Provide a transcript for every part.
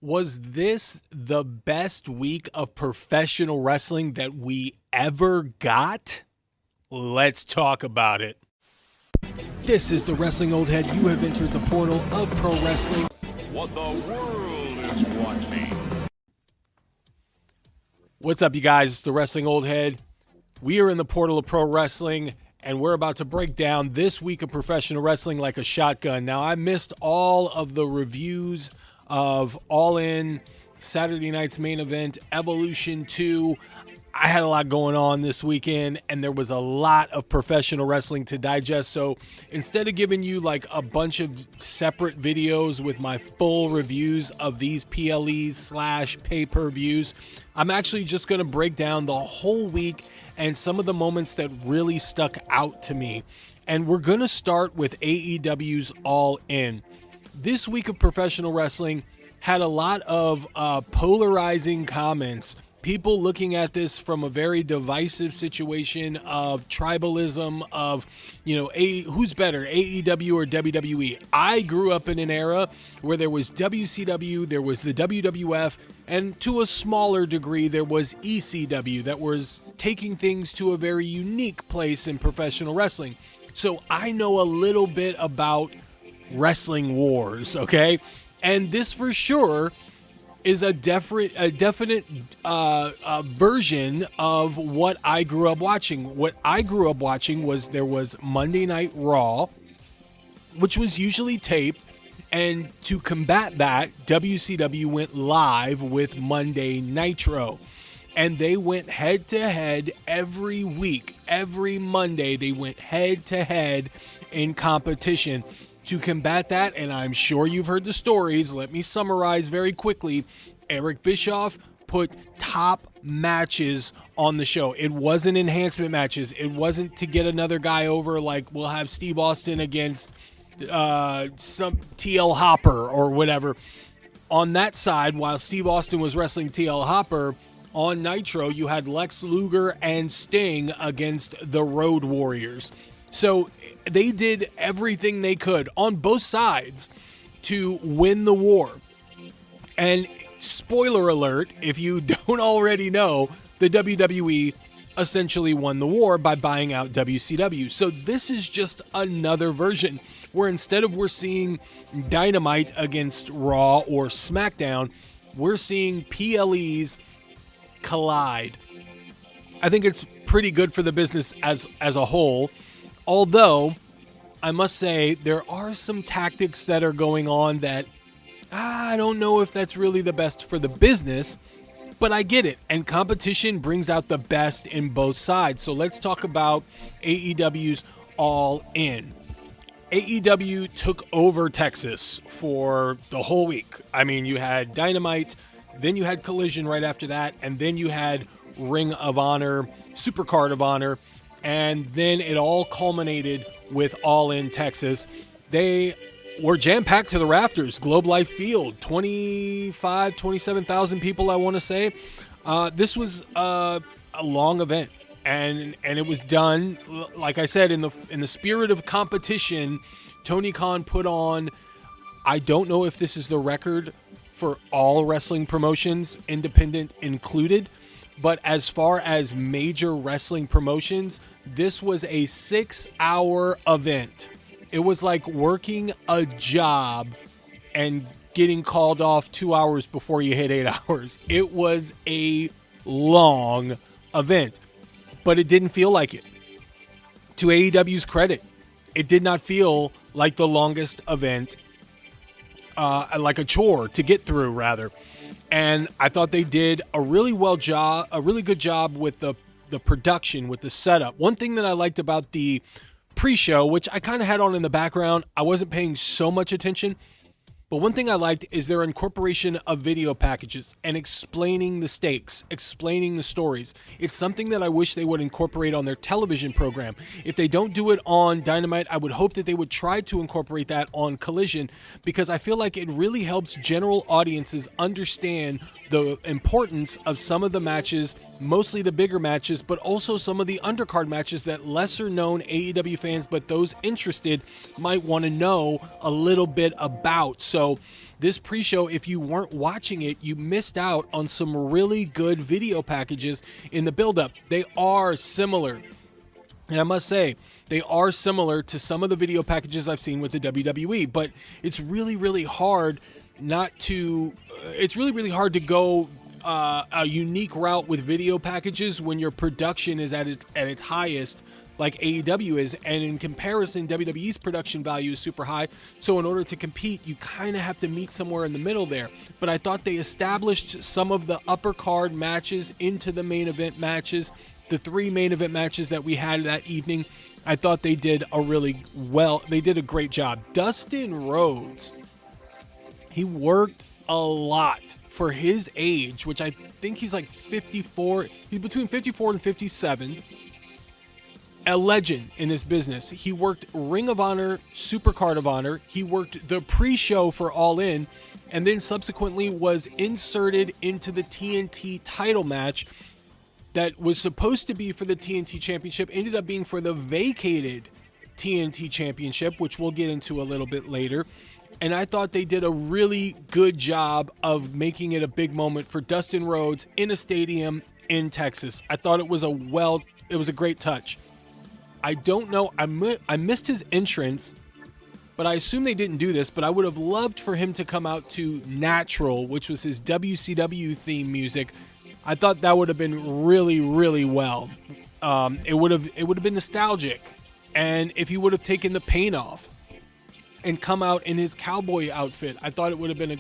Was this the best week of professional wrestling that we ever got? Let's talk about it. This is the Wrestling Old Head. You have entered the portal of pro wrestling. What the world is watching. What's up, you guys? It's the Wrestling Old Head. We are in the portal of pro wrestling, and we're about to break down this week of professional wrestling like a shotgun. Now, I missed all of the reviews of All In, Saturday night's main event, Evolution 2. I had a lot going on this weekend, and there was a lot of professional wrestling to digest. So instead of giving you like a bunch of separate videos with my full reviews of these PLEs / pay-per-views, I'm actually just going to break down the whole week and some of the moments that really stuck out to me. And we're going to start with AEW's All In. This week of professional wrestling had a lot of polarizing comments. People looking at this from a very divisive situation of tribalism of, who's better, AEW or WWE? I grew up in an era where there was WCW, there was the WWF, and to a smaller degree, there was ECW that was taking things to a very unique place in professional wrestling. So I know a little bit about wrestling wars, okay? And this for sure is a definite version of what I grew up watching. What I grew up watching was there was Monday Night Raw, which was usually taped, and to combat that, WCW went live with Monday Nitro. And they went head-to-head every week. Every Monday, they went head-to-head in competition. To combat that, and I'm sure you've heard the stories, let me summarize very quickly. Eric Bischoff put top matches on the show. It wasn't enhancement matches. It wasn't to get another guy over like we'll have Steve Austin against some TL Hopper or whatever. On that side, while Steve Austin was wrestling TL Hopper, on Nitro, you had Lex Luger and Sting against the Road Warriors. So they did everything they could on both sides to win the war. And spoiler alert, if you don't already know, the WWE essentially won the war by buying out WCW. So this is just another version where instead of we're seeing Dynamite against Raw or SmackDown, we're seeing PLEs collide. I think it's pretty good for the business as a whole. Although, I must say, there are some tactics that are going on that I don't know if that's really the best for the business, but I get it. And competition brings out the best in both sides. So let's talk about AEW's All In. AEW took over Texas for the whole week. I mean, you had Dynamite, then you had Collision right after that, and then you had Ring of Honor, Supercard of Honor, and then it all culminated with All In Texas. They were jam-packed to the rafters. Globe Life Field, 27,000 people, I want to say. This was a long event, and it was done, like I said, in the spirit of competition. Tony Khan put on, I don't know if this is the record for all wrestling promotions, independent included, but as far as major wrestling promotions, this was a 6-hour event. It was like working a job and getting called off 2 hours before you hit 8 hours. It was a long event, but it didn't feel like it. To AEW's credit, it did not feel like the longest event, like a chore to get through, rather. And I thought they did a really good job with the production, with the setup. One thing that I liked about the pre-show, which I kind of had on in the background, I wasn't paying so much attention, but one thing I liked is their incorporation of video packages and explaining the stakes, explaining the stories. It's something that I wish they would incorporate on their television program. If they don't do it on Dynamite, I would hope that they would try to incorporate that on Collision, because I feel like it really helps general audiences understand the importance of some of the matches, mostly the bigger matches, but also some of the undercard matches that lesser known AEW fans, but those interested might want to know a little bit about. So this pre-show, if you weren't watching it, you missed out on some really good video packages in the build-up. They are similar. And I must say, they are similar to some of the video packages I've seen with the WWE, but it's really, really hard to go a unique route with video packages when your production is at its highest, like AEW is. And in comparison, WWE's production value is super high. So in order to compete, you kind of have to meet somewhere in the middle there. But I thought they established some of the upper card matches into the main event matches. The 3 main event matches that we had that evening, I thought they did a great job. Dustin Rhodes, he worked a lot for his age, which I think he's like 54. He's between 54 and 57. A legend in this business. He worked Ring of Honor, Supercard of Honor. He worked the pre-show for All In, and then subsequently was inserted into the TNT title match that was supposed to be for the TNT Championship, ended up being for the vacated TNT Championship, which we'll get into a little bit later. And I thought they did a really good job of making it a big moment for Dustin Rhodes in a stadium in Texas. I thought it was a great touch. I don't know, I missed his entrance, but I assume they didn't do this, but I would have loved for him to come out to Natural, which was his WCW theme music. I thought that would have been really, really well. It would have been nostalgic. And if he would have taken the paint off and come out in his cowboy outfit, I thought it would have been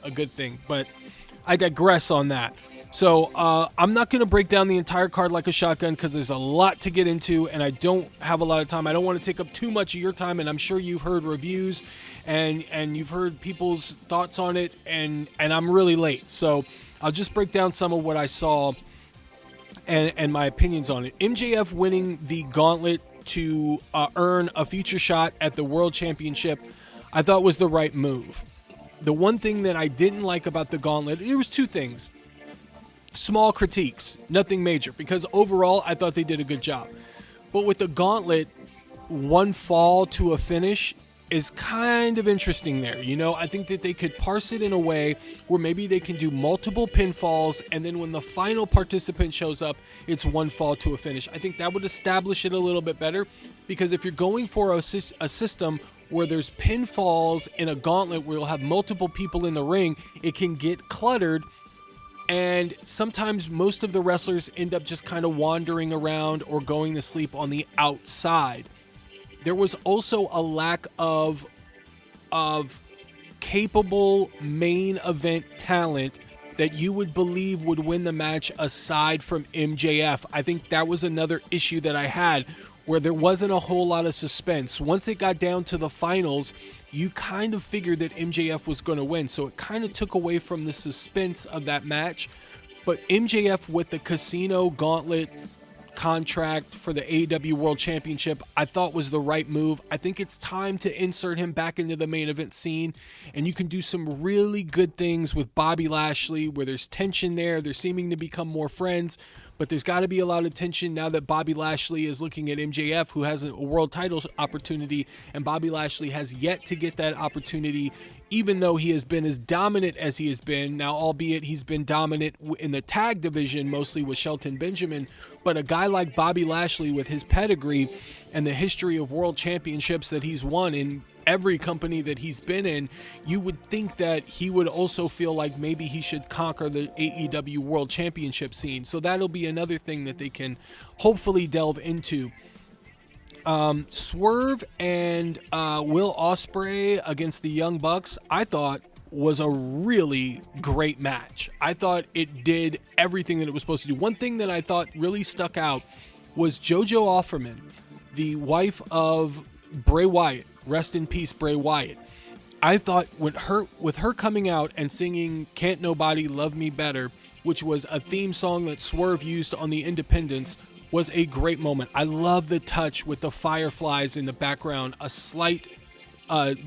a good thing. But I digress on that. So I'm not going to break down the entire card like a shotgun because there's a lot to get into and I don't have a lot of time. I don't want to take up too much of your time, and I'm sure you've heard reviews and you've heard people's thoughts on it, and I'm really late. So I'll just break down some of what I saw and my opinions on it. MJF winning the gauntlet to earn a future shot at the World Championship, I thought was the right move. The one thing that I didn't like about the gauntlet, there was 2 things. Small critiques, nothing major, because overall I thought they did a good job. But with the gauntlet, 1 fall to a finish is kind of interesting there. You know, I think that they could parse it in a way where maybe they can do multiple pinfalls, and then when the final participant shows up, it's 1 fall to a finish. I think that would establish it a little bit better, because if you're going for a system where there's pinfalls in a gauntlet where you'll have multiple people in the ring, it can get cluttered. And sometimes most of the wrestlers end up just kind of wandering around or going to sleep on the outside. There was also a lack of capable main event talent that you would believe would win the match aside from MJF. I think that was another issue that I had, where there wasn't a whole lot of suspense. Once it got down to the finals, you kind of figured that MJF was going to win. So it kind of took away from the suspense of that match. But MJF with the Casino Gauntlet contract for the AEW World Championship, I thought was the right move. I think it's time to insert him back into the main event scene, and you can do some really good things with Bobby Lashley where there's tension there. They're seeming to become more friends, but there's got to be a lot of tension now that Bobby Lashley is looking at MJF, who has a world title opportunity, and Bobby Lashley has yet to get that opportunity, even though he has been as dominant as he has been. Now, albeit he's been dominant in the tag division, mostly with Shelton Benjamin, but a guy like Bobby Lashley with his pedigree and the history of world championships that he's won in every company that he's been in, you would think that he would also feel like maybe he should conquer the AEW World Championship scene. So that'll be another thing that they can hopefully delve into. Swerve and Will Ospreay against the Young Bucks, I thought was a really great match. I thought it did everything that it was supposed to do. One thing that I thought really stuck out was JoJo Offerman, the wife of Bray Wyatt. Rest in peace, Bray Wyatt. I thought with her coming out and singing Can't Nobody Love Me Better, which was a theme song that Swerve used on the Independence, was a great moment. I love the touch with the fireflies in the background, a slight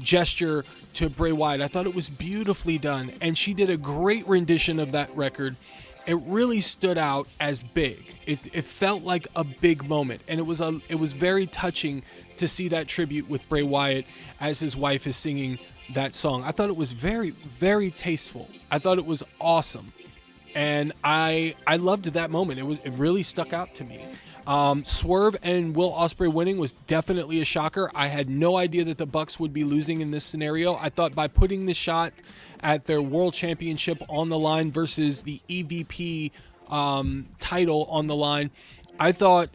gesture to Bray Wyatt. I thought it was beautifully done, and she did a great rendition of that record. It really stood out as big. It felt like a big moment, and it was very touching to see that tribute with Bray Wyatt as his wife is singing that song. I thought it was very, very tasteful. I thought it was awesome, and I loved that moment. It really stuck out to me. Swerve and Will Ospreay winning was definitely a shocker. I had no idea that the Bucks would be losing in this scenario. I thought by putting the shot at their world championship on the line versus the EVP title on the line, I thought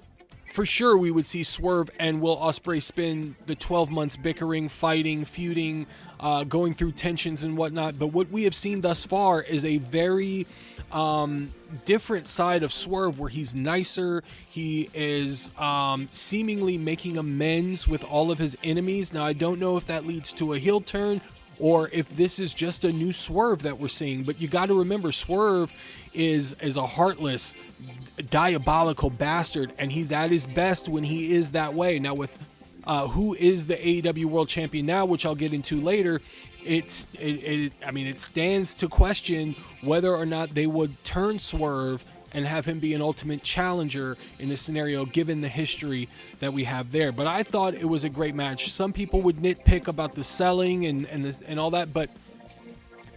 for sure we would see Swerve and Will Ospreay spend the 12 months bickering, fighting, feuding, going through tensions and whatnot. But what we have seen thus far is a very different side of Swerve, where he's nicer. He is seemingly making amends with all of his enemies. Now, I don't know if that leads to a heel turn or if this is just a new Swerve that we're seeing. But you got to remember, Swerve is a heartless, diabolical bastard, and he's at his best when he is that way. Now, with who is the AEW World Champion now, which I'll get into later, it stands to question whether or not they would turn Swerve and have him be an ultimate challenger in this scenario, given the history that we have there. But I thought it was a great match. Some people would nitpick about the selling and all that, but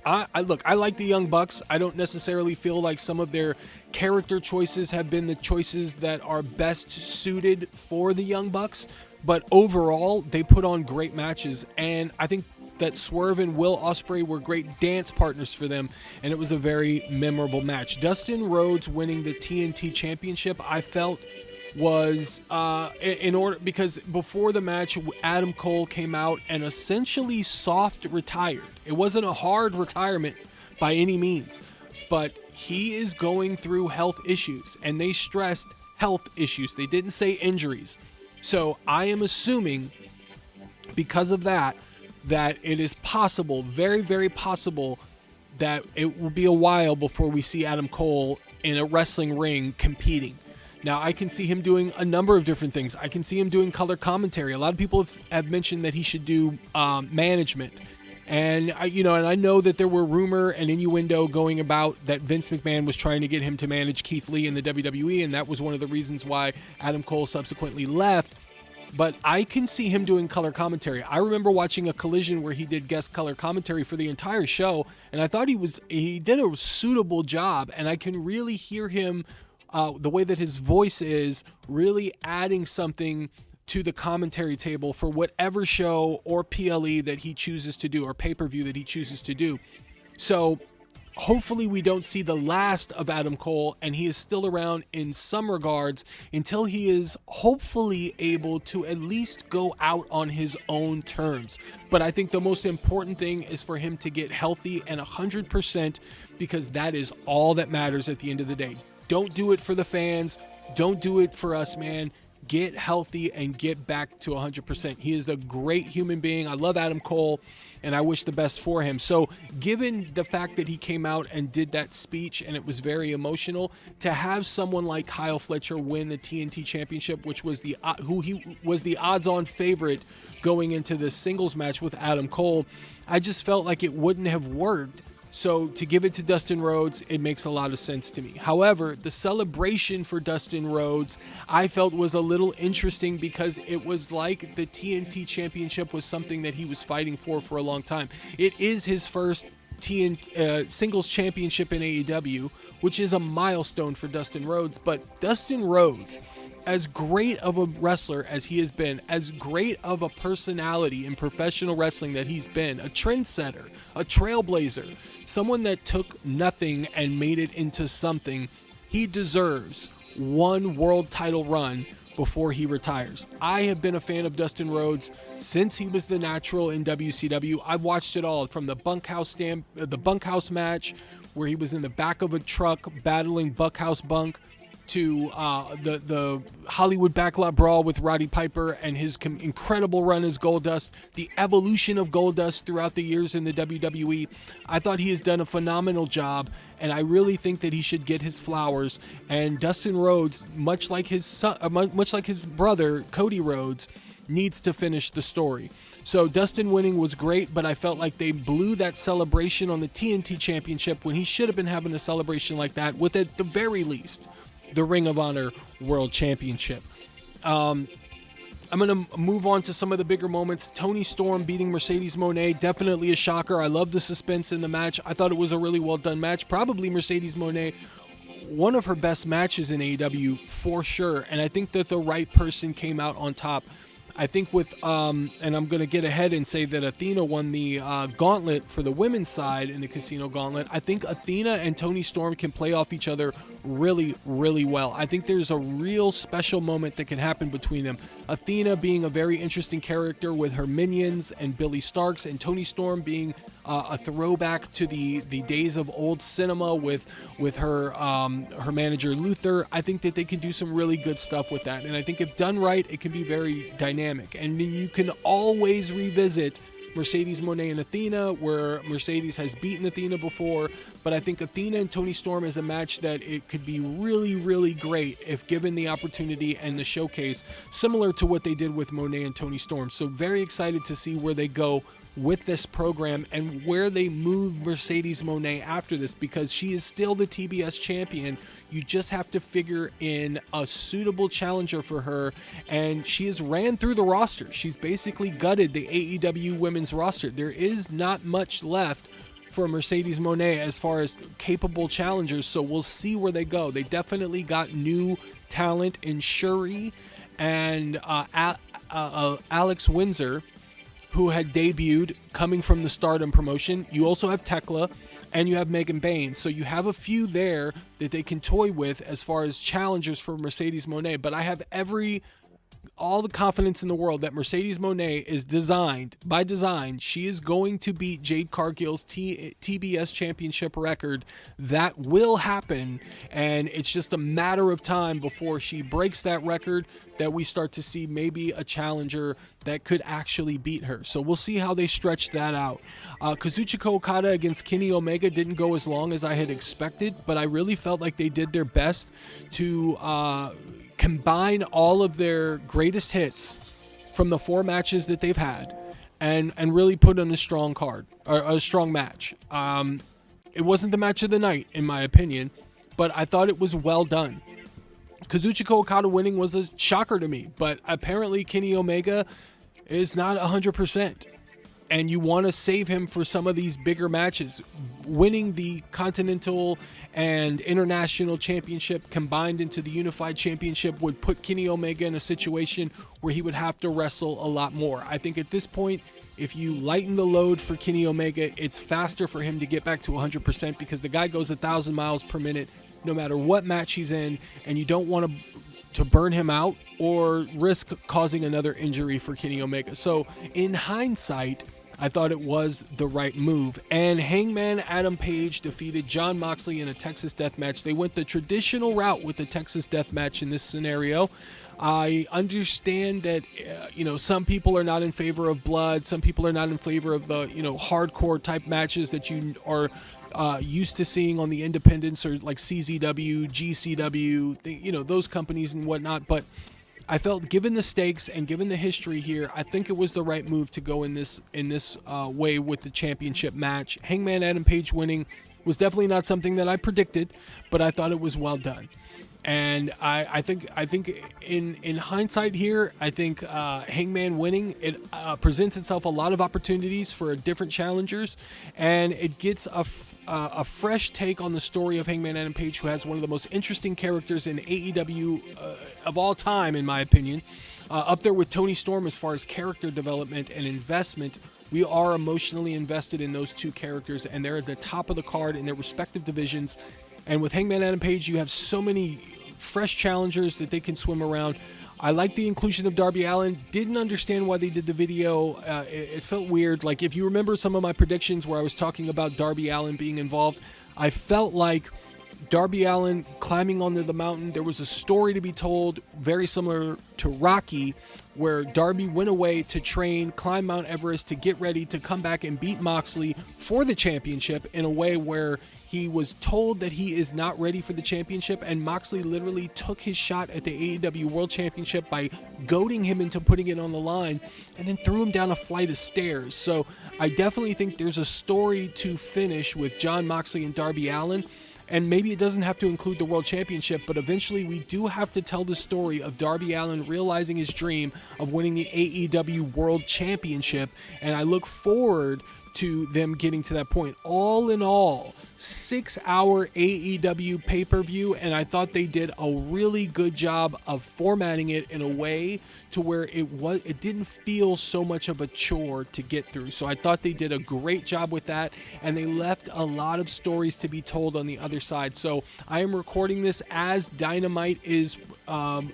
I like the Young Bucks. I don't necessarily feel like some of their character choices have been the choices that are best suited for the Young Bucks, but overall they put on great matches, and I think that Swerve and Will Ospreay were great dance partners for them, and it was a very memorable match. Dustin Rhodes winning the TNT Championship, I felt, was in order, because before the match Adam Cole came out and essentially soft retired. It wasn't a hard retirement by any means, but he is going through health issues, and they stressed health issues. They didn't say injuries. So I am assuming because of that it is possible, very, very possible, that it will be a while before we see Adam Cole in a wrestling ring competing. Now, I can see him doing a number of different things. I can see him doing color commentary. A lot of people have mentioned that he should do management. And I know that there were rumor and innuendo going about that Vince McMahon was trying to get him to manage Keith Lee in the WWE, and that was one of the reasons why Adam Cole subsequently left. But I can see him doing color commentary. I remember watching a Collision where he did guest color commentary for the entire show, and I thought he did a suitable job, and I can really hear him, the way that his voice is, really adding something to the commentary table for whatever show or PLE that he chooses to do, or pay-per-view that he chooses to do. So hopefully we don't see the last of Adam Cole, and he is still around in some regards until he is hopefully able to at least go out on his own terms. But I think the most important thing is for him to get healthy and 100%, because that is all that matters at the end of the day. Don't do it for the fans. Don't do it for us, man. Get healthy and get back to 100%. He is a great human being. I love Adam Cole, and I wish the best for him. So given the fact that he came out and did that speech and it was very emotional, to have someone like Kyle Fletcher win the TNT Championship, which was the odds-on favorite going into the singles match with Adam Cole, I just felt like it wouldn't have worked. So to give it to Dustin Rhodes, it makes a lot of sense to me. However, the celebration for Dustin Rhodes, I felt, was a little interesting, because it was like the TNT Championship was something that he was fighting for a long time. It is his first singles championship in AEW, which is a milestone for Dustin Rhodes. But Dustin Rhodes, as great of a wrestler as he has been, as great of a personality in professional wrestling that he's been, a trendsetter, a trailblazer, someone that took nothing and made it into something, he deserves one world title run before he retires. I have been a fan of Dustin Rhodes since he was the Natural in WCW. I've watched it all, from the bunkhouse match where he was in the back of a truck battling Bunkhouse Bunk, to the Hollywood Backlot Brawl with Roddy Piper and his incredible run as Goldust, the evolution of Goldust throughout the years in the WWE. I thought he has done a phenomenal job, and I really think that he should get his flowers. And Dustin Rhodes, much like his brother Cody Rhodes, needs to finish the story. So Dustin winning was great, but I felt like they blew that celebration on the TNT Championship when he should have been having a celebration like that with, at the very least, the Ring of Honor World Championship. I'm going to move on to some of the bigger moments. Toni Storm beating Mercedes Moné, definitely a shocker. I love the suspense in the match. I thought it was a really well done match. Probably Mercedes Moné, one of her best matches in AEW for sure. And I think that the right person came out on top. I think with, and I'm going to get ahead and say that Athena won the gauntlet for the women's side in the Casino Gauntlet. I think Athena and Toni Storm can play off each other really, really well. I think there's a real special moment that can happen between them. Athena being a very interesting character with her minions and Billy Starks, and Toni Storm being a throwback to the days of old cinema with her her manager Luther. I think that they can do some really good stuff with that, and I think if done right, it can be very dynamic. And then you can always revisit Mercedes Moné and Athena, where Mercedes has beaten Athena before, but I think Athena and Toni Storm is a match that it could be really, really great if given the opportunity and the showcase, similar to what they did with Moné and Toni Storm. So very excited to see where they go with this program and where they move Mercedes Moné after this, because she is still the TBS champion. You just have to figure in a suitable challenger for her, and she has ran through the roster. She's basically gutted the AEW women's roster. There is not much left for Mercedes Moné as far as capable challengers, so we'll see where they go. They definitely got new talent in Shuri and Alex Windsor, who had debuted coming from the Stardom promotion. You also have Tekla, and you have Megan Bayne. So you have a few there that they can toy with as far as challengers for Mercedes Moné. But I have all the confidence in the world that Mercedes Moné is by design, she is going to beat Jade Cargill's TBS championship record. That will happen, and it's just a matter of time before she breaks that record that we start to see maybe a challenger that could actually beat her. So we'll see how they stretch that out. Kazuchika Okada against Kenny Omega didn't go as long as I had expected, but I really felt like they did their best to combine all of their greatest hits from the 4 matches that they've had and really put on a strong card, or a strong match. It wasn't the match of the night, in my opinion, but I thought it was well done. Kazuchika Okada winning was a shocker to me, but apparently Kenny Omega is not 100%. And you want to save him for some of these bigger matches. Winning the Continental and International Championship combined into the Unified Championship would put Kenny Omega in a situation where he would have to wrestle a lot more. I think at this point, if you lighten the load for Kenny Omega, it's faster for him to get back to 100%, because the guy goes 1,000 miles per minute no matter what match he's in, and you don't want to burn him out or risk causing another injury for Kenny Omega. So in hindsight, I thought it was the right move. And Hangman Adam Page defeated Jon Moxley in a Texas Death Match. They went the traditional route with the Texas Death Match in this scenario. I understand that, some people are not in favor of blood. Some people are not in favor of the, hardcore type matches that you are used to seeing on the independents, or like CZW, GCW, those companies and whatnot. But I felt, given the stakes and given the history here, I think it was the right move to go in this way with the championship match. Hangman Adam Page winning was definitely not something that I predicted, but I thought it was well done. And I think in hindsight here, I think Hangman winning, it presents itself a lot of opportunities for different challengers, and it gets a fresh take on the story of Hangman Adam Page, who has one of the most interesting characters in AEW of all time, in my opinion, up there with Toni Storm as far as character development and investment. We are emotionally invested in those two characters, and they're at the top of the card in their respective divisions. And with Hangman Adam Page, you have so many fresh challengers that they can swim around. I like the inclusion of Darby Allin. Didn't understand why they did the video. It felt weird. Like, if you remember some of my predictions where I was talking about Darby Allin being involved, I felt like Darby Allin climbing onto the mountain. There was a story to be told very similar to Rocky, where Darby went away to train, climb Mount Everest to get ready to come back and beat Moxley for the championship in a way where he was told that he is not ready for the championship, and Moxley literally took his shot at the AEW World Championship by goading him into putting it on the line and then threw him down a flight of stairs. So I definitely think there's a story to finish with Jon Moxley and Darby Allin. And maybe it doesn't have to include the World Championship, but eventually we do have to tell the story of Darby Allin realizing his dream of winning the AEW World Championship. And I look forward to them getting to that point. All in all, 6-hour AEW pay-per-view, and I thought they did a really good job of formatting it in a way to where it didn't feel so much of a chore to get through. So I thought they did a great job with that, and they left a lot of stories to be told on the other side. So I am recording this as Dynamite is on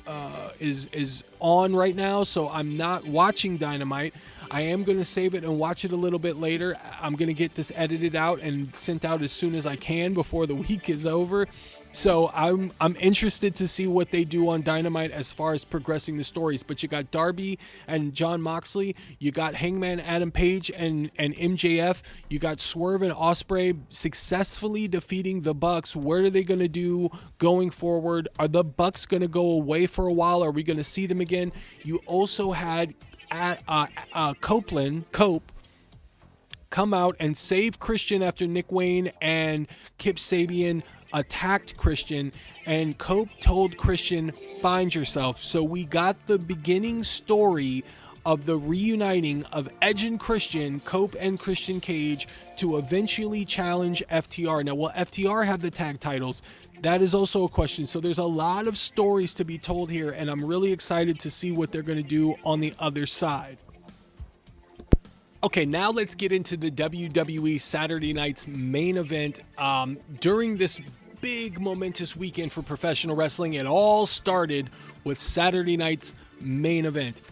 right now, so I'm not watching Dynamite. I am going to save it and watch it a little bit later. I'm going to get this edited out and sent out as soon as I can before the week is over. So I'm interested to see what they do on Dynamite as far as progressing the stories. But you got Darby and Jon Moxley. You got Hangman Adam Page and MJF. You got Swerve and Ospreay successfully defeating the Bucks. What are they going to do going forward? Are the Bucks going to go away for a while? Are we going to see them again? You also had Cope come out and save Christian after Nick Wayne and Kip Sabian attacked Christian, and Cope told Christian, find yourself. So we got the beginning story of the reuniting of Edge and Christian, Cope and Christian Cage, to eventually challenge FTR. Now, will FTR have the tag titles? That is also a question. So there's a lot of stories to be told here, and I'm really excited to see what they're going to do on the other side. Okay, now let's get into the WWE Saturday night's main event. During this big momentous weekend for professional wrestling, it all started with Saturday night's main event.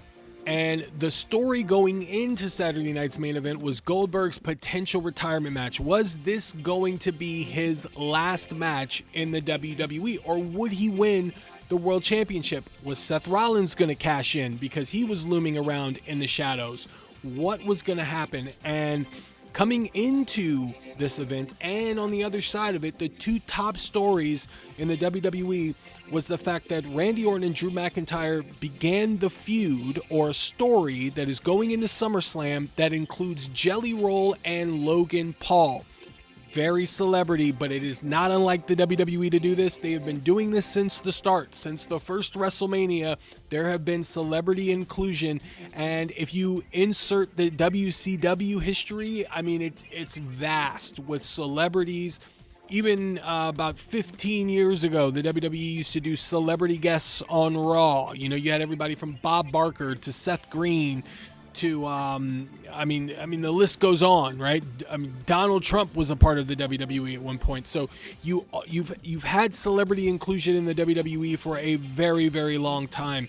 And the story going into Saturday night's main event was Goldberg's potential retirement match. Was this going to be his last match in the WWE, or would he win the World Championship? Was Seth Rollins going to cash in because he was looming around in the shadows? What was going to happen? And coming into this event and on the other side of it, the two top stories in the WWE was the fact that Randy Orton and Drew McIntyre began the feud, or a story that is going into SummerSlam that includes Jelly Roll and Logan Paul. Very celebrity, but it is not unlike the WWE to do this. They have been doing this since the start. Since the first WrestleMania, there have been celebrity inclusion. And if you insert the WCW history, I mean, it's vast with celebrities. Even about 15 years ago, the WWE used to do celebrity guests on Raw. You know, you had everybody from Bob Barker to Seth Green to I mean the list goes on, right? I mean, Donald Trump was a part of the WWE at one point. So you've had celebrity inclusion in the WWE for a very, very long time.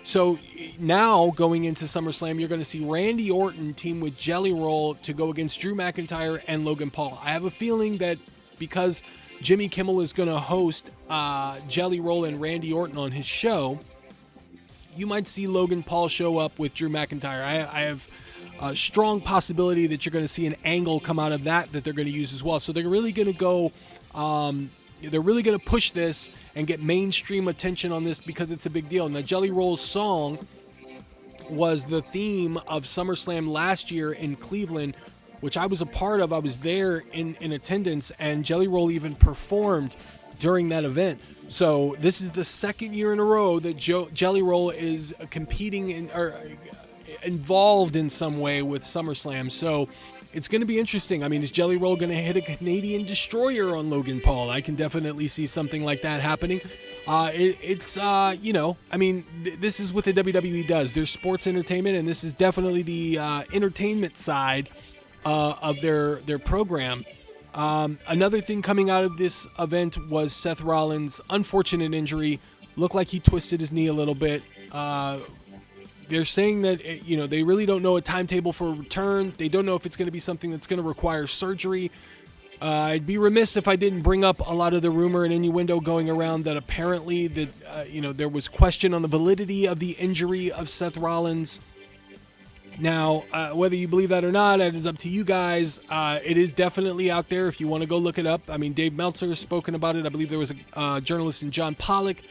So now going into SummerSlam, you're going to see Randy Orton team with Jelly Roll to go against Drew McIntyre and Logan Paul. I have a feeling that because Jimmy Kimmel is going to host Jelly Roll and Randy Orton on his show, you might see Logan Paul show up with Drew McIntyre. I have a strong possibility that you're going to see an angle come out of that they're going to use as well. So they're really going to go, they're really going to push this and get mainstream attention on this because it's a big deal. Now, Jelly Roll's song was the theme of SummerSlam last year in Cleveland, which I was a part of. I was there in attendance, and Jelly Roll even performed during that event. So this is the second year in a row that Jelly Roll is competing or involved in some way with SummerSlam. So it's going to be interesting. I mean, is Jelly Roll going to hit a Canadian destroyer on Logan Paul? I can definitely see something like that happening. This is what the WWE does. There's sports entertainment, and this is definitely the entertainment side of their program. Another thing coming out of this event was Seth Rollins' unfortunate injury. Looked like he twisted his knee a little bit. They're saying that, they really don't know a timetable for a return. They don't know if it's going to be something that's going to require surgery. I'd be remiss if I didn't bring up a lot of the rumor and innuendo going around that apparently that there was question on the validity of the injury of Seth Rollins. Now, whether you believe that or not, that is up to you guys. It is definitely out there if you want to go look it up. I mean, Dave Meltzer has spoken about it. I believe there was a journalist in John Pollock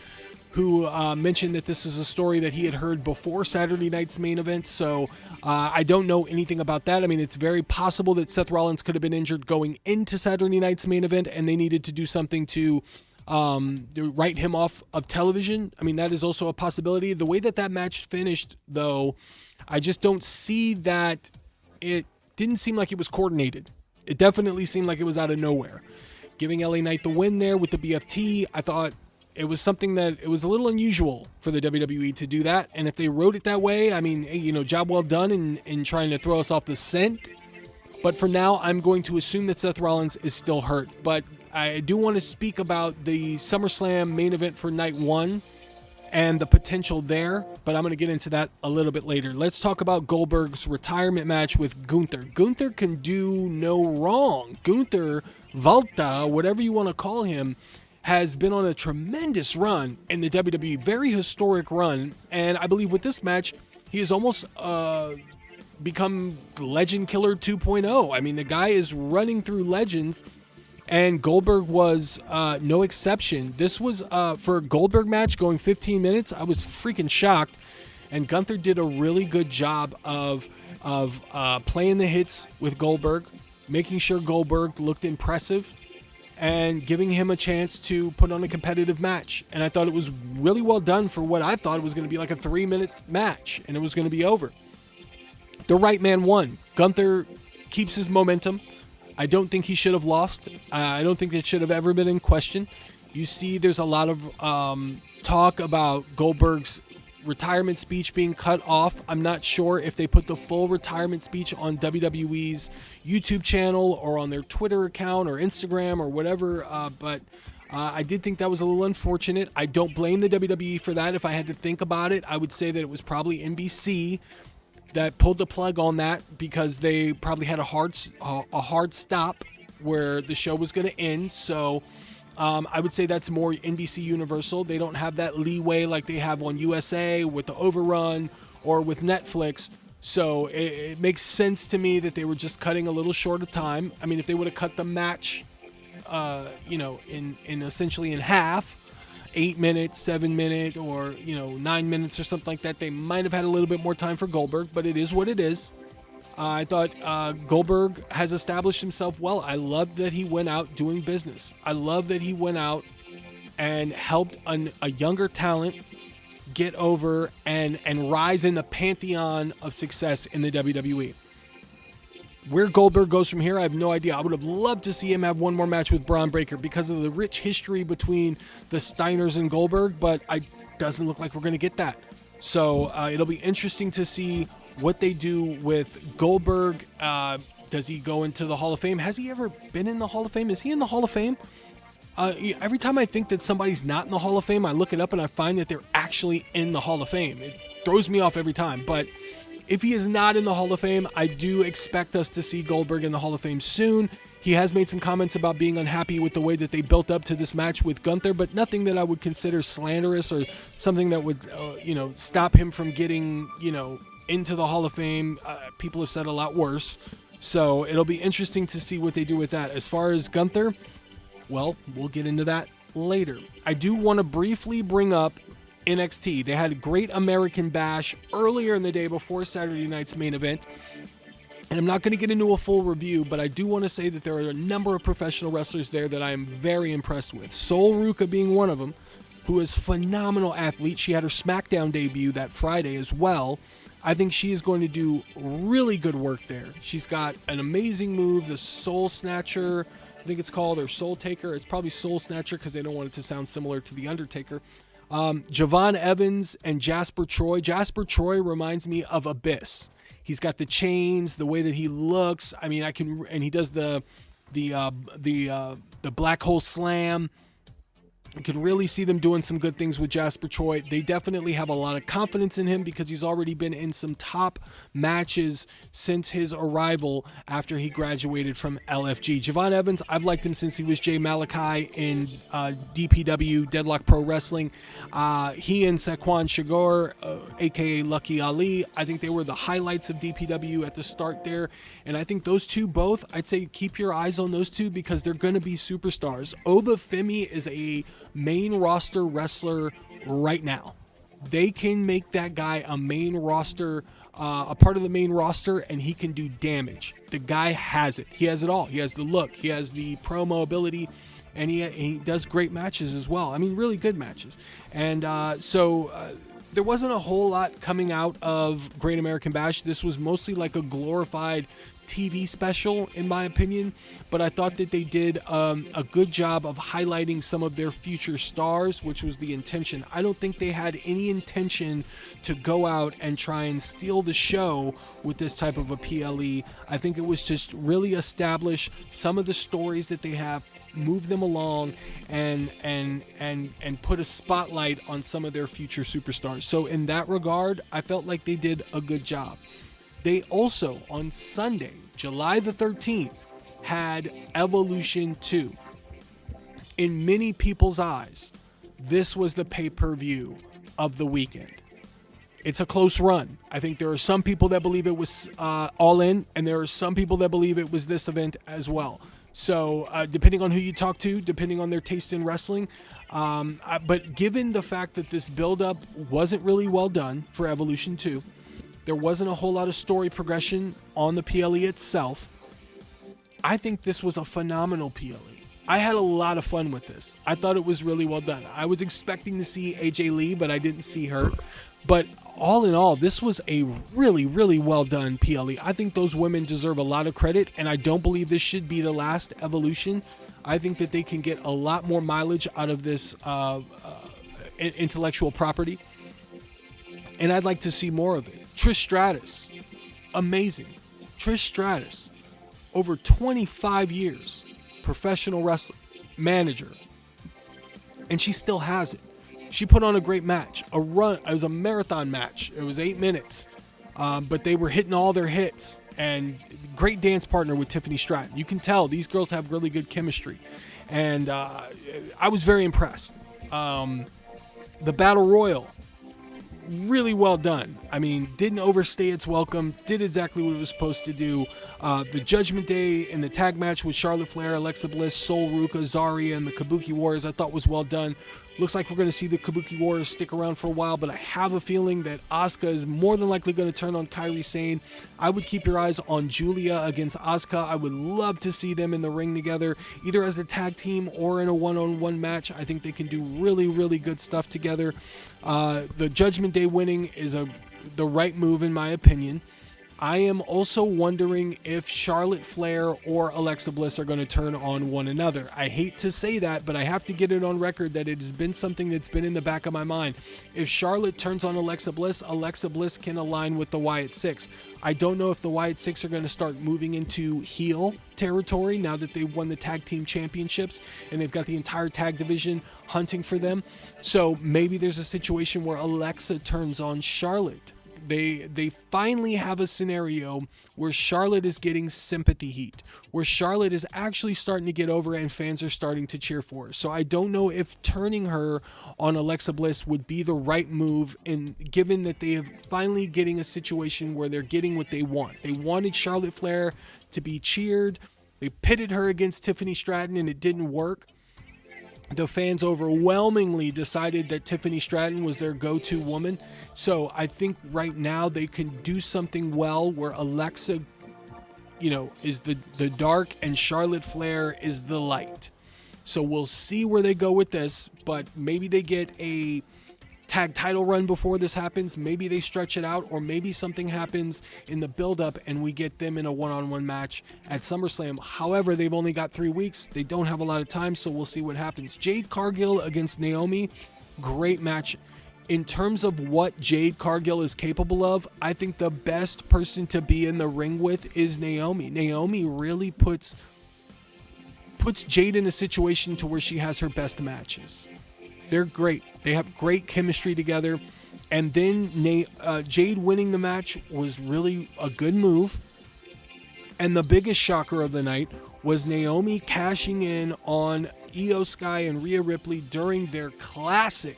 who mentioned that this is a story that he had heard before Saturday night's main event. So I don't know anything about that. I mean, it's very possible that Seth Rollins could have been injured going into Saturday night's main event, and they needed to do something to write him off of television. I mean, that is also a possibility. The way that match finished, though, I just don't see that. It didn't seem like it was coordinated. It definitely seemed like it was out of nowhere. Giving LA Knight the win there with the BFT, I thought it was something that it was a little unusual for the WWE to do that. And if they wrote it that way, I mean, job well done in trying to throw us off the scent. But for now, I'm going to assume that Seth Rollins is still hurt. But I do want to speak about the SummerSlam main event for night 1 and the potential there. But I'm going to get into that a little bit later. Let's talk about Goldberg's retirement match with Gunther. Gunther can do no wrong. Gunther, Walter, whatever you want to call him, has been on a tremendous run in the WWE, very historic run, and I believe with this match, he has almost become Legend Killer 2.0. I mean, the guy is running through legends, and Goldberg was no exception. This was, for a Goldberg match going 15 minutes, I was freaking shocked, and Gunther did a really good job of playing the hits with Goldberg, making sure Goldberg looked impressive, and giving him a chance to put on a competitive match. And I thought it was really well done for what I thought it was going to be like a 3-minute match, and it was going to be over. The right man won. Gunther keeps his momentum. I don't think he should have lost. I don't think it should have ever been in question. You see there's a lot of talk about Goldberg's retirement speech being cut off. I'm not sure if they put the full retirement speech on WWE's YouTube channel or on their Twitter account or Instagram or whatever, but I did think that was a little unfortunate. I don't blame the WWE for that. If I had to think about it, I would say that it was probably NBC that pulled the plug on that because they probably had a hard stop where the show was going to end. So I would say that's more NBC Universal. They don't have that leeway like they have on USA with the overrun or with Netflix. So it makes sense to me that they were just cutting a little short of time. I mean, if they would have cut the match, in essentially in half, 8 minutes, 7 minutes, or 9 minutes or something like that, they might have had a little bit more time for Goldberg. But it is what it is. I thought Goldberg has established himself well. I love that he went out doing business. I love that he went out and helped a younger talent get over and rise in the pantheon of success in the WWE. Where Goldberg goes from here, I have no idea. I would have loved to see him have one more match with Braun Breaker because of the rich history between the Steiners and Goldberg, but it doesn't look like we're going to get that. So it'll be interesting to see what they do with Goldberg. Does he go into the Hall of Fame? Has he ever been in the Hall of Fame? Is he in the Hall of Fame? Every time I think that somebody's not in the Hall of Fame, I look it up and I find that they're actually in the Hall of Fame. It throws me off every time. But if he is not in the Hall of Fame, I do expect us to see Goldberg in the Hall of Fame soon. He has made some comments about being unhappy with the way that they built up to this match with Gunther, but nothing that I would consider slanderous or something that would, stop him from getting, into the Hall of Fame. People have said a lot worse. So it'll be interesting to see what they do with that. As far as Gunther, well, we'll get into that later. I do want to briefly bring up NXT. They had a great American Bash earlier in the day before Saturday night's main event. And I'm not going to get into a full review, but I do want to say that there are a number of professional wrestlers there that I am very impressed with. Sol Ruka being one of them, who is a phenomenal athlete. She had her SmackDown debut that Friday as well. I think she is going to do really good work there. She's got an amazing move, the Soul Snatcher, I think it's called, or Soul Taker. It's probably Soul Snatcher because they don't want it to sound similar to The Undertaker. Javon Evans and Jasper Troy. Jasper Troy reminds me of Abyss. He's got the chains, the way that he looks. I mean, and he does the black hole slam. I can really see them doing some good things with Jasper Troy. They definitely have a lot of confidence in him because he's already been in some top matches since his arrival after he graduated from LFG. Javon Evans, I've liked him since he was Jay Malachi in DPW, Deadlock Pro Wrestling. He and Saquon Shagor, aka Lucky Ali, I think they were the highlights of DPW at the start there. And I think those two both, I'd say keep your eyes on those two because they're going to be superstars. Oba Femi is a main roster wrestler right now. They can make that guy a main roster, a part of the main roster, and he can do damage. The guy has it. He has it all. He has the look. He has the promo ability, and he does great matches as well. I mean, really good matches. And there wasn't a whole lot coming out of Great American Bash. This was mostly like a glorified TV special, in my opinion, but I thought that they did a good job of highlighting some of their future stars, which was the intention. I don't think they had any intention to go out and try and steal the show with this type of a PLE. I think it was just really establish some of the stories that they have, move them along, and put a spotlight on some of their future superstars. So in that regard, I felt like they did a good job. They also, on Sunday, July the 13th, had Evolution 2. In many people's eyes, this was the pay-per-view of the weekend. It's a close run. I think there are some people that believe it was All In, and there are some people that believe it was this event as well. So depending on who you talk to, depending on their taste in wrestling, but given the fact that this build-up wasn't really well done for Evolution 2, there wasn't a whole lot of story progression on the PLE itself, I think this was a phenomenal PLE. I had a lot of fun with this. I thought it was really well done. I was expecting to see AJ Lee, but I didn't see her. But all in all, this was a really, really well done PLE. I think those women deserve a lot of credit, and I don't believe this should be the last Evolution. I think that they can get a lot more mileage out of this intellectual property, and I'd like to see more of it. Trish Stratus, amazing. Trish Stratus, over 25 years, professional wrestler, manager, and she still has it. She put on a great match, a run. It was a marathon match. It was 8 minutes, but they were hitting all their hits, and great dance partner with Tiffany Stratton. You can tell these girls have really good chemistry, and I was very impressed. The Battle Royal, really well done. I mean, didn't overstay its welcome, did exactly what it was supposed to do. The Judgment Day in the tag match with Charlotte Flair, Alexa Bliss, Sol Ruka, Zarya, and the Kabuki Warriors I thought was well done. Looks like we're going to see the Kabuki Warriors stick around for a while, but I have a feeling that Asuka is more than likely going to turn on Kairi Sane. I would keep your eyes on Julia against Asuka. I would love to see them in the ring together, either as a tag team or in a one-on-one match. I think they can do really, really good stuff together. The Judgment Day winning is the right move, in my opinion. I am also wondering if Charlotte Flair or Alexa Bliss are going to turn on one another. I hate to say that, but I have to get it on record that it has been something that's been in the back of my mind. If Charlotte turns on Alexa Bliss can align with the Wyatt Six. I don't know if the Wyatt Six are going to start moving into heel territory now that they've won the tag team championships and they've got the entire tag division hunting for them. So maybe there's a situation where Alexa turns on Charlotte. They finally have a scenario where Charlotte is getting sympathy heat, where Charlotte is actually starting to get over and fans are starting to cheer for her. So I don't know if turning her on Alexa Bliss would be the right move, given that they have finally getting a situation where they're getting what they want. They wanted Charlotte Flair to be cheered. They pitted her against Tiffany Stratton and it didn't work. The fans overwhelmingly decided that Tiffany Stratton was their go-to woman. So I think right now they can do something well where Alexa, is the dark and Charlotte Flair is the light. So we'll see where they go with this, but maybe they get a tag title run before this happens. Maybe they stretch it out, or maybe something happens in the build-up and we get them in a one-on-one match at SummerSlam. However, they've only got 3 weeks. They don't have a lot of time, so we'll see what happens. Jade Cargill against Naomi, great match. In terms of what Jade Cargill is capable of, I think the best person to be in the ring with is Naomi. Naomi really puts Jade in a situation to where she has her best matches. They're great. They have great chemistry together. And then Jade winning the match was really a good move. And the biggest shocker of the night was Naomi cashing in on Io Sky and Rhea Ripley during their classic,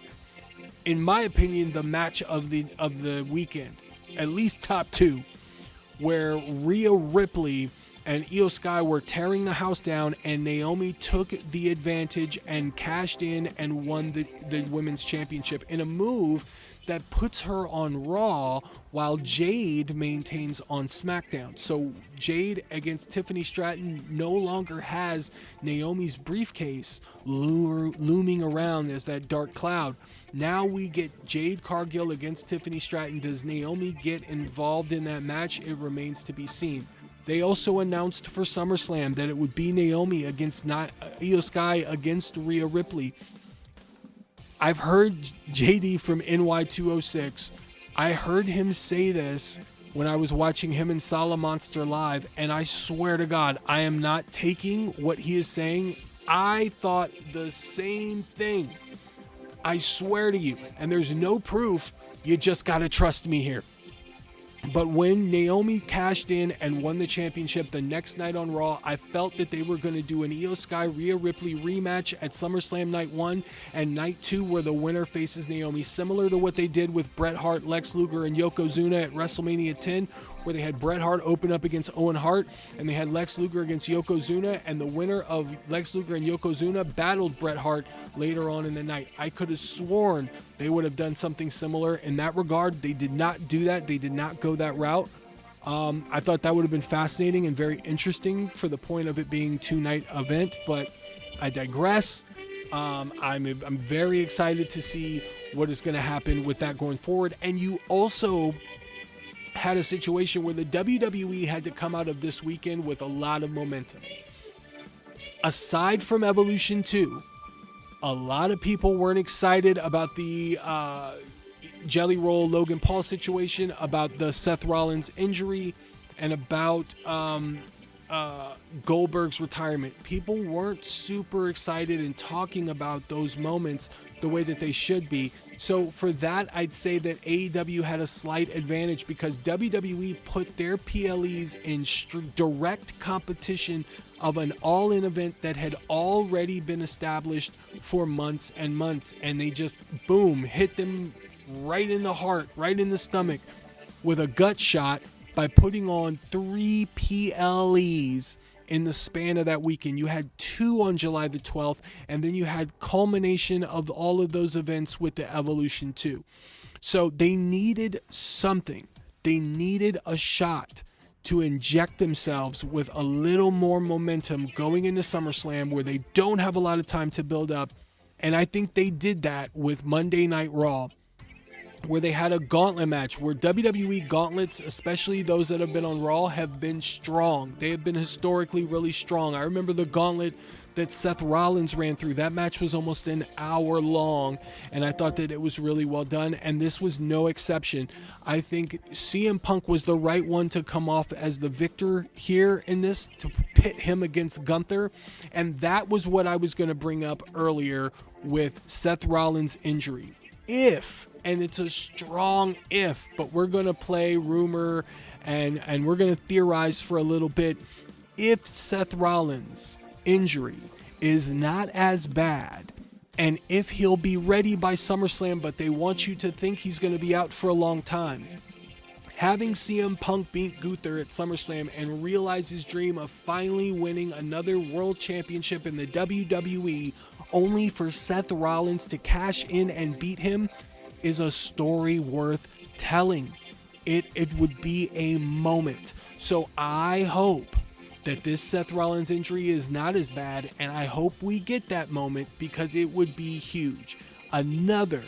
in my opinion, the match of the weekend, at least top two, where Rhea Ripley and Io Sky were tearing the house down, and Naomi took the advantage and cashed in and won the women's championship in a move that puts her on Raw while Jade maintains on SmackDown. So Jade against Tiffany Stratton no longer has Naomi's briefcase looming around as that dark cloud. Now we get Jade Cargill against Tiffany Stratton. Does Naomi get involved in that match? It remains to be seen. They also announced for SummerSlam that it would be Naomi against Io Sky against Rhea Ripley. I've heard JD from NY206. I heard him say this when I was watching him and Sala Monster live, and I swear to God, I am not taking what he is saying. I thought the same thing. I swear to you, and there's no proof. You just got to trust me here. But when Naomi cashed in and won the championship the next night on Raw, I felt that they were going to do an Io Sky Rhea Ripley rematch at SummerSlam Night 1 and Night 2, where the winner faces Naomi, similar to what they did with Bret Hart, Lex Luger, and Yokozuna at WrestleMania 10, where they had Bret Hart open up against Owen Hart, and they had Lex Luger against Yokozuna, and the winner of Lex Luger and Yokozuna battled Bret Hart later on in the night. I could have sworn they would have done something similar in that regard. They did not do that. They did not go that route. I thought that would have been fascinating and very interesting for the point of it being two-night event, but I digress. I'm very excited to see what is going to happen with that going forward. And you also had a situation where the WWE had to come out of this weekend with a lot of momentum. Aside from Evolution 2, a lot of people weren't excited about the Jelly Roll Logan Paul situation, about the Seth Rollins injury, and about Goldberg's retirement. People weren't super excited and talking about those moments the way that they should be. So for that, I'd say that AEW had a slight advantage because WWE put their PLEs in direct competition of an all-in event that had already been established for months and months, and they just, boom, hit them right in the heart, right in the stomach with a gut shot by putting on 3 PLEs in the span of that weekend. You had 2 on July the 12th, and then you had culmination of all of those events with the Evolution 2. So they needed something. They needed a shot to inject themselves with a little more momentum going into SummerSlam, where they don't have a lot of time to build up. And I think they did that with Monday Night Raw, where they had a gauntlet match, where WWE gauntlets, especially those that have been on Raw, have been strong. They have been historically really strong. I remember the gauntlet that Seth Rollins ran through. That match was almost an hour long, and I thought that it was really well done, and this was no exception. I think CM Punk was the right one to come off as the victor here in this, to pit him against Gunther, and that was what I was going to bring up earlier with Seth Rollins' injury. If, and it's a strong if, but we're going to play rumor and we're going to theorize for a little bit, if Seth Rollins' injury is not as bad, and if he'll be ready by SummerSlam, but they want you to think he's going to be out for a long time, having CM Punk beat Gunther at SummerSlam and realize his dream of finally winning another world championship in the WWE, only for Seth Rollins to cash in and beat him, is a story worth telling. It would be a moment. So I hope that this Seth Rollins injury is not as bad, and I hope we get that moment, because it would be huge. Another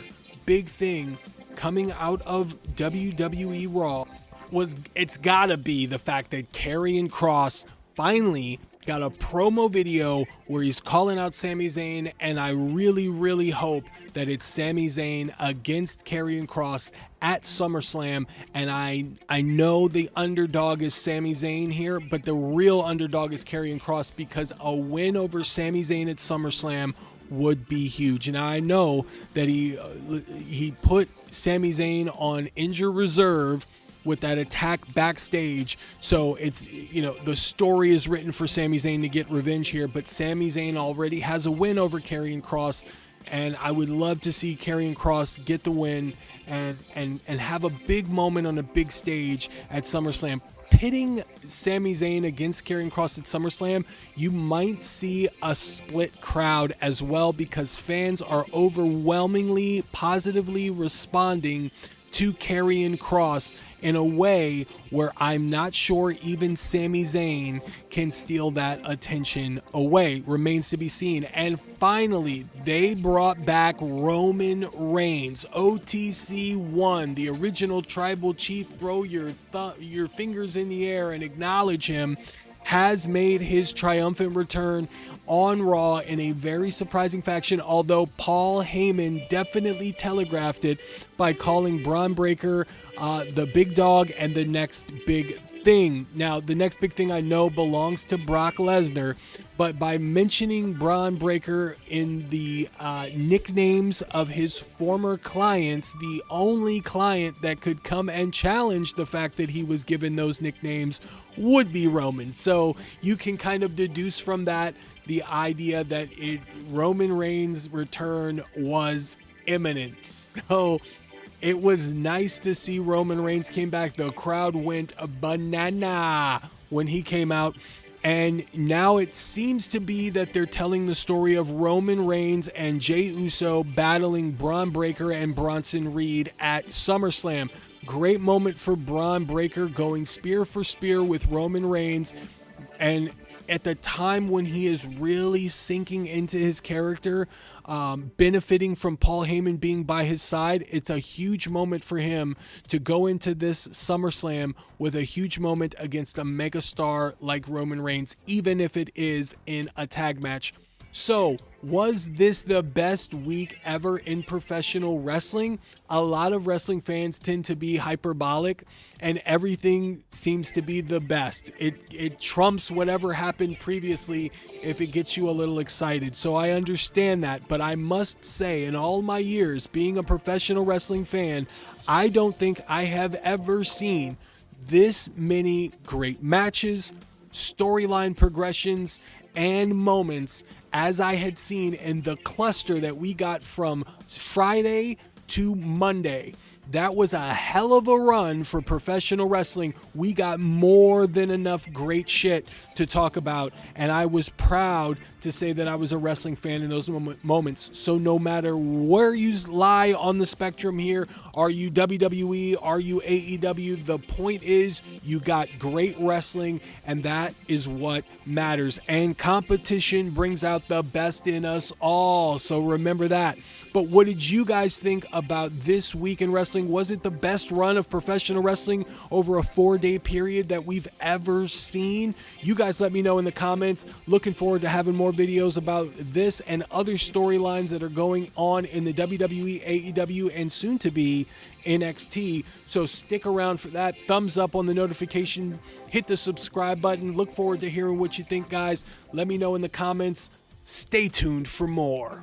big thing coming out of WWE Raw was, it's gotta be the fact that Karrion Kross finally got a promo video where he's calling out Sami Zayn, and I really, really hope that it's Sami Zayn against Karrion Kross at SummerSlam. And I know the underdog is Sami Zayn here, but the real underdog is Karrion Kross, because a win over Sami Zayn at SummerSlam would be huge. And I know that he put Sami Zayn on injured reserve with that attack backstage. So it's, the story is written for Sami Zayn to get revenge here, but Sami Zayn already has a win over Karrion Kross, and I would love to see Karrion Kross get the win and have a big moment on a big stage at SummerSlam. Pitting Sami Zayn against Karrion Kross at SummerSlam, you might see a split crowd as well, because fans are overwhelmingly positively responding to Karrion Kross in a way where I'm not sure even Sami Zayn can steal that attention away. Remains to be seen. And finally, they brought back Roman Reigns, OTC 1, the original tribal chief. Throw your fingers in the air and acknowledge him. Has made his triumphant return on Raw in a very surprising fashion, although Paul Heyman definitely telegraphed it by calling Braun Breaker the big dog and the next big thing. Now, the next big thing I know belongs to Brock Lesnar, but by mentioning Braun Breaker in the nicknames of his former clients, the only client that could come and challenge the fact that he was given those nicknames would be Roman. So you can kind of deduce from that the idea that Roman Reigns' return was imminent. So it was nice to see Roman Reigns came back. The crowd went banana when he came out. And now it seems to be that they're telling the story of Roman Reigns and Jey Uso battling Braun Breaker and Bronson Reed at SummerSlam. Great moment for Braun Breaker, going spear for spear with Roman Reigns. And at the time when he is really sinking into his character, benefiting from Paul Heyman being by his side, it's a huge moment for him to go into this SummerSlam with a huge moment against a megastar like Roman Reigns, even if it is in a tag match. So, was this the best week ever in professional wrestling? A lot of wrestling fans tend to be hyperbolic, and everything seems to be the best. It trumps whatever happened previously if it gets you a little excited. So I understand that, but I must say, in all my years being a professional wrestling fan, I don't think I have ever seen this many great matches, storyline progressions, and moments as I had seen in the cluster that we got from Friday to Monday. That was a hell of a run for professional wrestling. We got more than enough great shit to talk about, and I was proud to say that I was a wrestling fan in those moments. So no matter where you lie on the spectrum here, are you WWE, are you AEW, the point is you got great wrestling, and that is what matters. And competition brings out the best in us all, so remember that. But what did you guys think about this week in wrestling? Was it the best run of professional wrestling over a 4-day period that we've ever seen? You guys let me know in the comments. Looking forward to having more videos about this and other storylines that are going on in the WWE, AEW, and soon to be NXT. So stick around for that. Thumbs up on the notification. Hit the subscribe button. Look forward to hearing what you think, guys. Let me know in the comments. Stay tuned for more.